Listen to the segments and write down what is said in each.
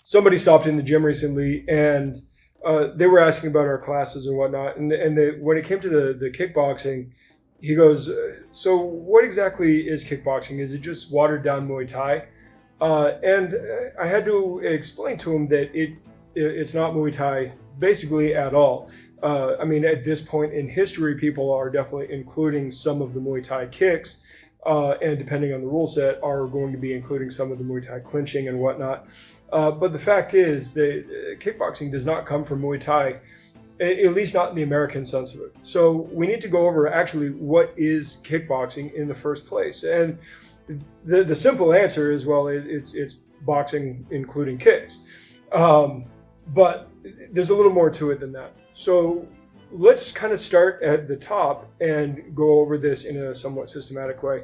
somebody stopped in the gym recently, and they were asking about our classes and whatnot. And when it came to the kickboxing, he goes, so what exactly is kickboxing? Is it just watered down Muay Thai? And I had to explain to him that it's not Muay Thai basically at all. I mean, at this point in history, people are definitely including some of the Muay Thai kicks, and depending on the rule set, are going to be including some of the Muay Thai clinching and whatnot. But the fact is that kickboxing does not come from Muay Thai, at least not in the American sense of it. So we need to go over actually what is kickboxing in the first place. And the simple answer is, well, it's boxing including kicks. But there's a little more to it than that. So let's kind of start at the top and go over this in a somewhat systematic way.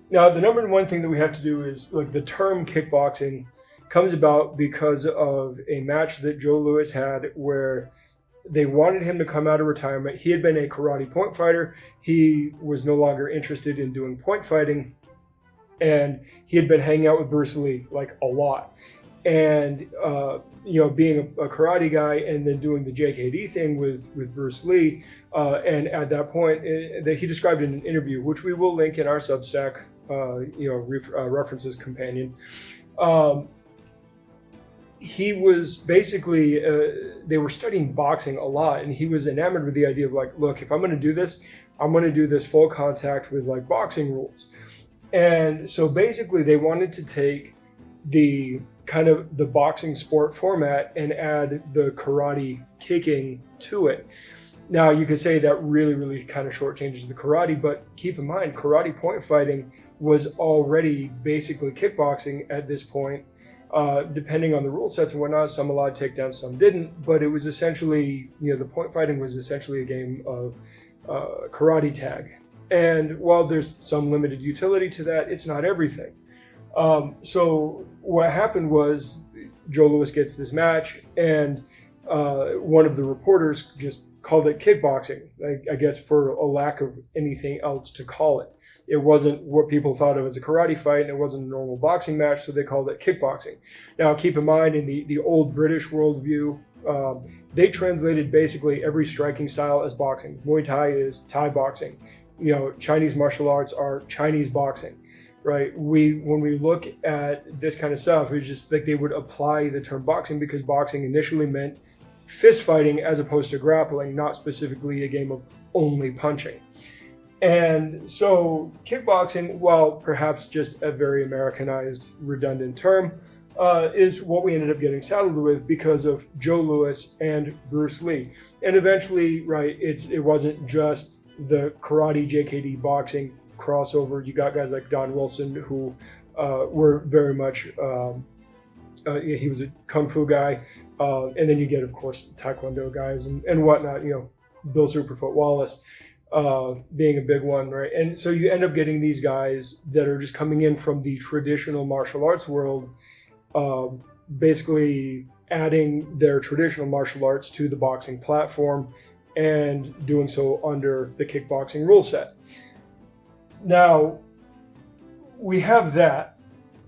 Now, the number one thing that we have to do is, like, the term kickboxing comes about because of a match that Joe Louis had where they wanted him to come out of retirement. He had been a karate point fighter. He was no longer interested in doing point fighting, and he had been hanging out with Bruce Lee like a lot. And being a karate guy and then doing the JKD thing with Bruce Lee, and at that point that he described in an interview, which we will link in our Substack, references companion. He was basically, they were studying boxing a lot, and he was enamored with the idea of, like, look, if I'm going to do this, I'm going to do this full contact with, like, boxing rules. And so basically they wanted to take the kind of the boxing sport format and add the karate kicking to it. Now, you could say that really kind of shortchanges the karate, but keep in mind, karate point fighting was already basically kickboxing at this point. Depending on the rule sets and whatnot, some allowed takedowns, some didn't, but it was essentially, the point fighting was essentially a game of karate tag. And while there's some limited utility to that, it's not everything. So what happened was Joe Louis gets this match, and one of the reporters just called it kickboxing, I guess for a lack of anything else to call it. It wasn't what people thought of as a karate fight, and it wasn't a normal boxing match, so they called it kickboxing. Now, keep in mind, in the old British worldview, they translated basically every striking style as boxing. Muay Thai is Thai boxing. Chinese martial arts are Chinese boxing, right? When we look at this kind of stuff, it's just like they would apply the term boxing because boxing initially meant fist fighting as opposed to grappling, not specifically a game of only punching. And so kickboxing, while perhaps just a very Americanized, redundant term, is what we ended up getting saddled with because of Joe Louis and Bruce Lee. And eventually, right, it wasn't just the karate JKD boxing crossover. You got guys like Don Wilson who were very much, he was a kung fu guy. And then you get, of course, Taekwondo guys and whatnot, Bill Superfoot Wallace being a big one, right? And so you end up getting these guys that are just coming in from the traditional martial arts world, basically adding their traditional martial arts to the boxing platform and doing so under the kickboxing rule set. Now, we have that.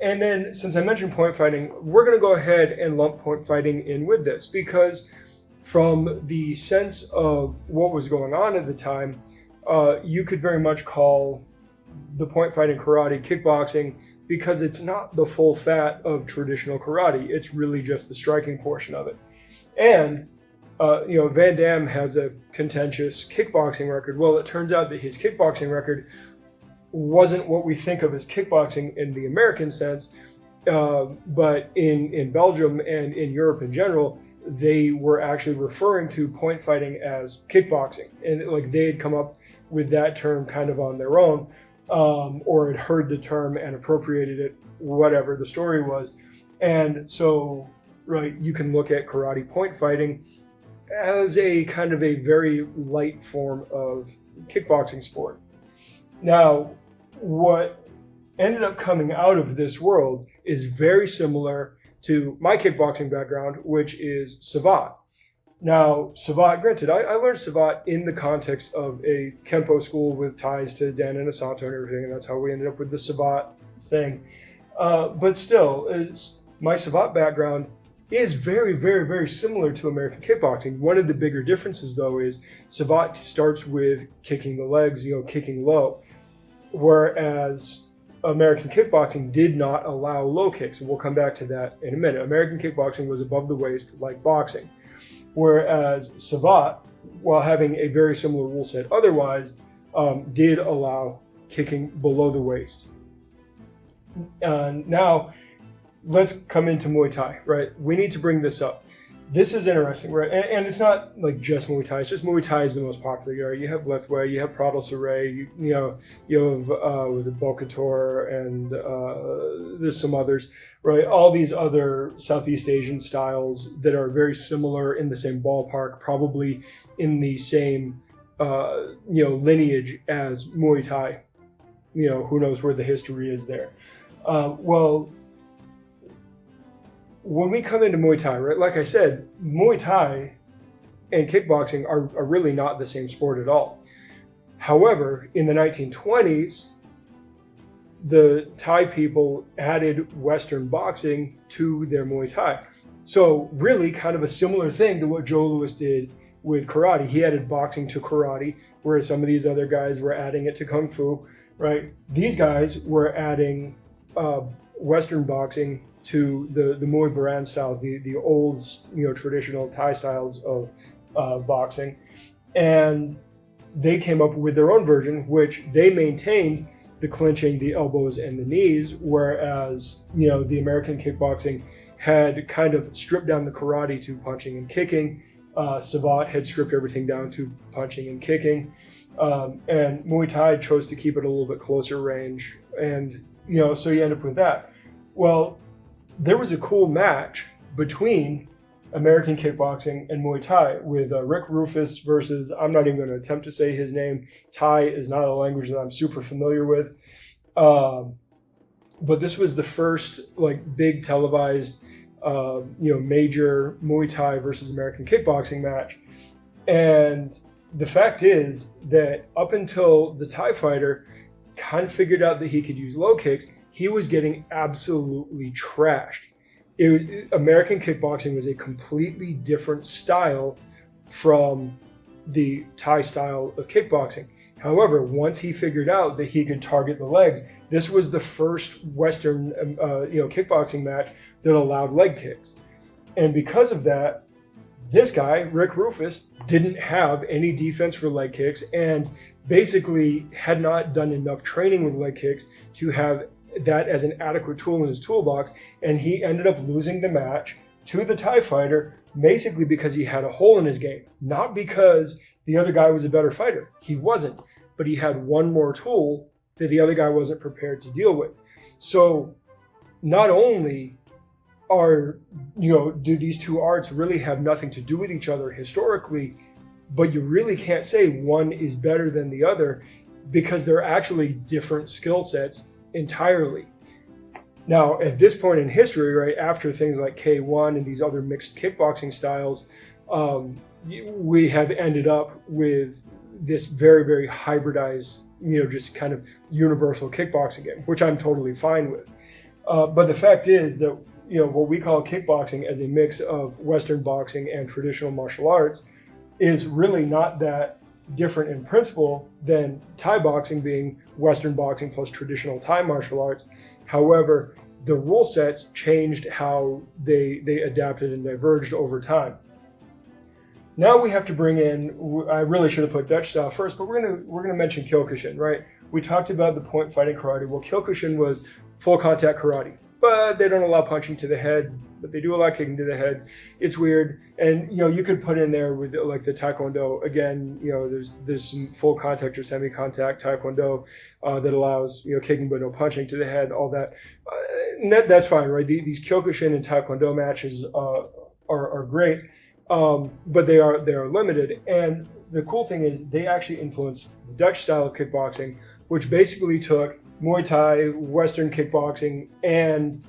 And then, since I mentioned point fighting, we're going to go ahead and lump point fighting in with this because from the sense of what was going on at the time, you could very much call the point fighting karate kickboxing because it's not the full fat of traditional karate. It's really just the striking portion of it. And, Van Damme has a contentious kickboxing record. Well, it turns out that his kickboxing record wasn't what we think of as kickboxing in the American sense, but in Belgium and in Europe in general, they were actually referring to point fighting as kickboxing. And like they had come up with that term kind of on their own, or had heard the term and appropriated it, whatever the story was. And so, right, you can look at karate point fighting as a kind of a very light form of kickboxing sport. Now, what ended up coming out of this world is very similar to my kickboxing background, which is Savate. Now, Savate, granted, I learned Savate in the context of a Kempo school with ties to Dan and Asanto and everything, and that's how we ended up with the Savate thing. But still, my Savate background is very, very, very similar to American kickboxing. One of the bigger differences, though, is Savate starts with kicking the legs, kicking low, whereas American kickboxing did not allow low kicks, and we'll come back to that in a minute. American kickboxing was above the waist like boxing, whereas Savate, while having a very similar rule set otherwise, did allow kicking below the waist. Now, let's come into Muay Thai, right? We need to bring this up. This is interesting, right? And it's not like just Muay Thai. It's just Muay Thai is the most popular. Right? You have Lethwei, you have Pradal Saray, you have with Bokator, and there's some others, right? All these other Southeast Asian styles that are very similar in the same ballpark, probably in the same lineage as Muay Thai. Who knows where the history is there? When we come into Muay Thai, right, like I said, Muay Thai and kickboxing are really not the same sport at all. However, in the 1920s, the Thai people added Western boxing to their Muay Thai. So really kind of a similar thing to what Joe Louis did with karate. He added boxing to karate, whereas some of these other guys were adding it to Kung Fu, right? These guys were adding Western boxing to the Muay Baran styles, the old, traditional Thai styles of boxing. And they came up with their own version, which they maintained the clinching, the elbows, and the knees, whereas, the American kickboxing had kind of stripped down the karate to punching and kicking. Savate had stripped everything down to punching and kicking. And Muay Thai chose to keep it a little bit closer range. And, so you end up with that. Well, there was a cool match between American kickboxing and Muay Thai with Rick Rufus versus, I'm not even going to attempt to say his name. Thai is not a language that I'm super familiar with. But this was the first big televised, major Muay Thai versus American kickboxing match. And the fact is that up until the Thai fighter kind of figured out that he could use low kicks, he was getting absolutely trashed. American kickboxing was a completely different style from the Thai style of kickboxing. However, once he figured out that he could target the legs, this was the first Western, kickboxing match that allowed leg kicks. And because of that, this guy, Rick Rufus, didn't have any defense for leg kicks and basically had not done enough training with leg kicks to have that as an adequate tool in his toolbox, and he ended up losing the match to the Thai fighter basically because he had a hole in his game, not because the other guy was a better fighter. He wasn't, but he had one more tool that the other guy wasn't prepared to deal with. So not only do these two arts really have nothing to do with each other historically, but you really can't say one is better than the other because they're actually different skill sets entirely. Now, at this point in history, right after things like K1 and these other mixed kickboxing styles, we have ended up with this very, very hybridized, just kind of universal kickboxing game, which I'm totally fine with. But the fact is that, what we call kickboxing as a mix of Western boxing and traditional martial arts is really not that different in principle than Thai boxing being Western boxing plus traditional Thai martial arts. However, the rule sets changed how they adapted and diverged over time. Now we have to bring in, I really should have put Dutch style first, but we're gonna mention Kyokushin, right? We talked about the point fighting karate. Well, Kyokushin was full contact karate, but they don't allow punching to the head, but they do allow kicking to the head. It's weird. And, you could put in there with like the Taekwondo, again, there's some full contact or semi-contact Taekwondo that allows, kicking but no punching to the head, all that. And that's fine, right? These Kyokushin and Taekwondo matches are great, but they are limited. And the cool thing is they actually influenced the Dutch style of kickboxing, which basically took Muay Thai, Western kickboxing, and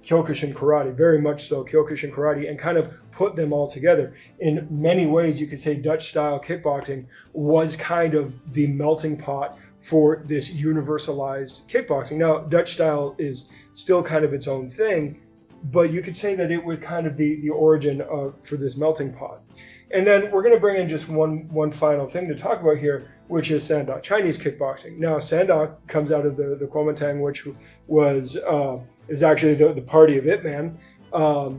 Kyokushin karate, very much so Kyokushin karate, and kind of put them all together. In many ways, you could say Dutch style kickboxing was kind of the melting pot for this universalized kickboxing. Now, Dutch style is still kind of its own thing, but you could say that it was kind of the origin for this melting pot. And then we're going to bring in just one final thing to talk about here, which is Sanda, Chinese kickboxing. Now, Sanda comes out of the Kuomintang, which is actually the party of Ip Man.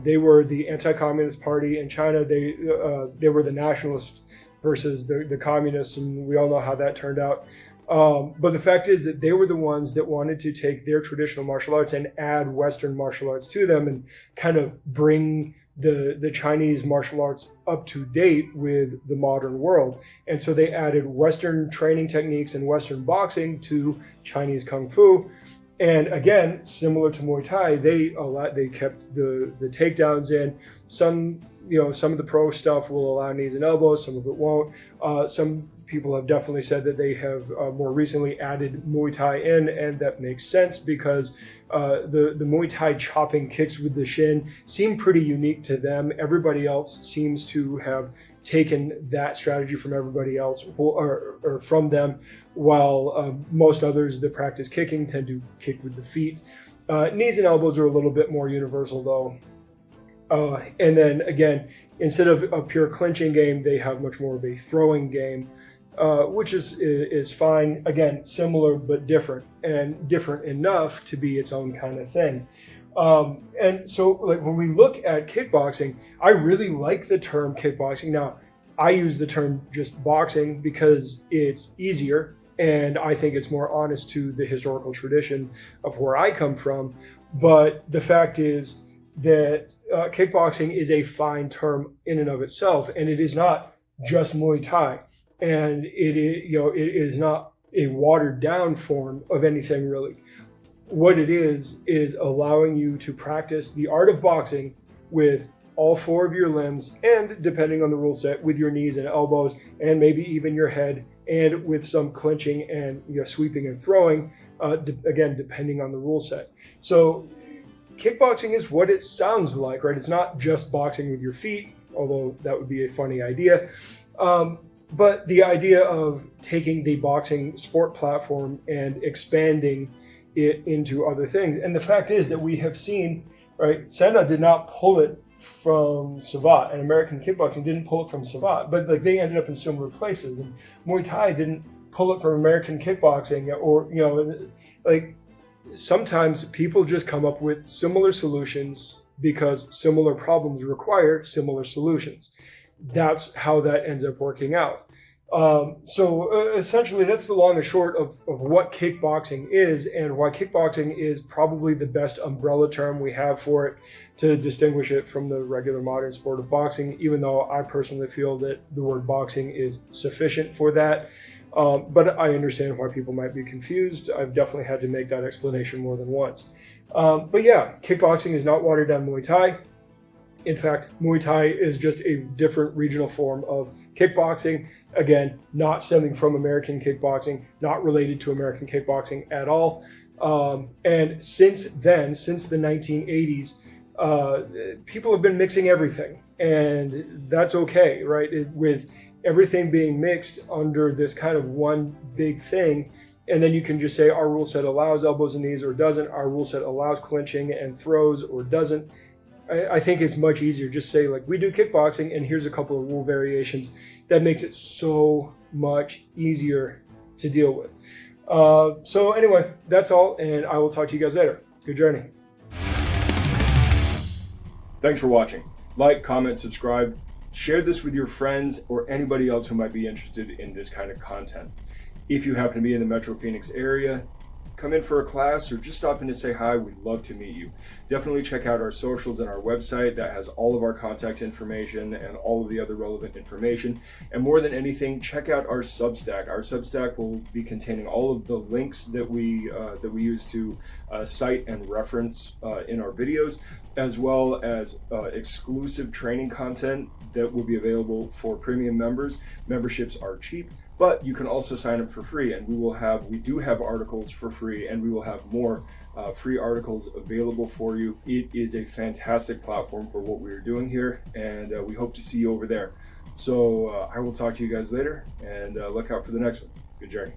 They were the anti-communist party in China. They were the nationalists versus the communists, and we all know how that turned out. But the fact is that they were the ones that wanted to take their traditional martial arts and add Western martial arts to them and kind of bring the Chinese martial arts up to date with the modern world. And so they added Western training techniques and Western boxing to Chinese Kung Fu. And again, similar to Muay Thai, they kept the takedowns in. Some of the pro stuff will allow knees and elbows, some of it won't. Some people have definitely said that they have more recently added Muay Thai in, and that makes sense because the Muay Thai chopping kicks with the shin seem pretty unique to them. Everybody else seems to have taken that strategy from everybody else or from them, while most others that practice kicking tend to kick with the feet. Knees and elbows are a little bit more universal though. And then again, instead of a pure clinching game, they have much more of a throwing game, which is fine. Again, similar but different, and different enough to be its own kind of thing. And so like when we look at kickboxing, I really like the term kickboxing. Now, I use the term just boxing because it's easier, and I think it's more honest to the historical tradition of where I come from. But the fact is that kickboxing is a fine term in and of itself, and it is not just Muay Thai, and it is not a watered down form of anything really. What it is allowing you to practice the art of boxing with all four of your limbs, and depending on the rule set, with your knees and elbows, and maybe even your head, and with some clinching and sweeping and throwing, again, depending on the rule set. So kickboxing is what it sounds like, right? It's not just boxing with your feet, although that would be a funny idea. But the idea of taking the boxing sport platform and expanding it into other things. And the fact is that we have seen, right, Sanda did not pull it from Savate, and American kickboxing didn't pull it from Savate, but like they ended up in similar places. And Muay Thai didn't pull it from American kickboxing, or like sometimes people just come up with similar solutions because similar problems require similar solutions. That's how that ends up working out. So essentially, that's the long and short of what kickboxing is, and why kickboxing is probably the best umbrella term we have for it to distinguish it from the regular modern sport of boxing, even though I personally feel that the word boxing is sufficient for that. But I understand why people might be confused. I've definitely had to make that explanation more than once. But yeah, kickboxing is not watered down Muay Thai. In fact, Muay Thai is just a different regional form of kickboxing. Again, not stemming from American kickboxing, not related to American kickboxing at all. And since then, since the 1980s, people have been mixing everything. And that's okay, right? With everything being mixed under this kind of one big thing. And then you can just say our rule set allows elbows and knees or doesn't. Our rule set allows clinching and throws or doesn't. I think it's much easier. Just say, like, we do kickboxing and here's a couple of rule variations. That makes it so much easier to deal with. So anyway, that's all, and I will talk to you guys later. Good journey. Thanks for watching. Like, comment, subscribe. Share this with your friends or anybody else who might be interested in this kind of content. If you happen to be in the Metro Phoenix area, come in for a class or just stop in to say hi. We'd love to meet you. Definitely check out our socials and our website that has all of our contact information and all of the other relevant information. And more than anything, check out our Substack. Our Substack will be containing all of the links that we use to cite and reference in our videos, as well as exclusive training content that will be available for premium members. Memberships are cheap, but you can also sign up for free, and we do have articles for free, and we will have more free articles available for you. It is a fantastic platform for what we're doing here, and we hope to see you over there. So I will talk to you guys later, and look out for the next one. Good journey.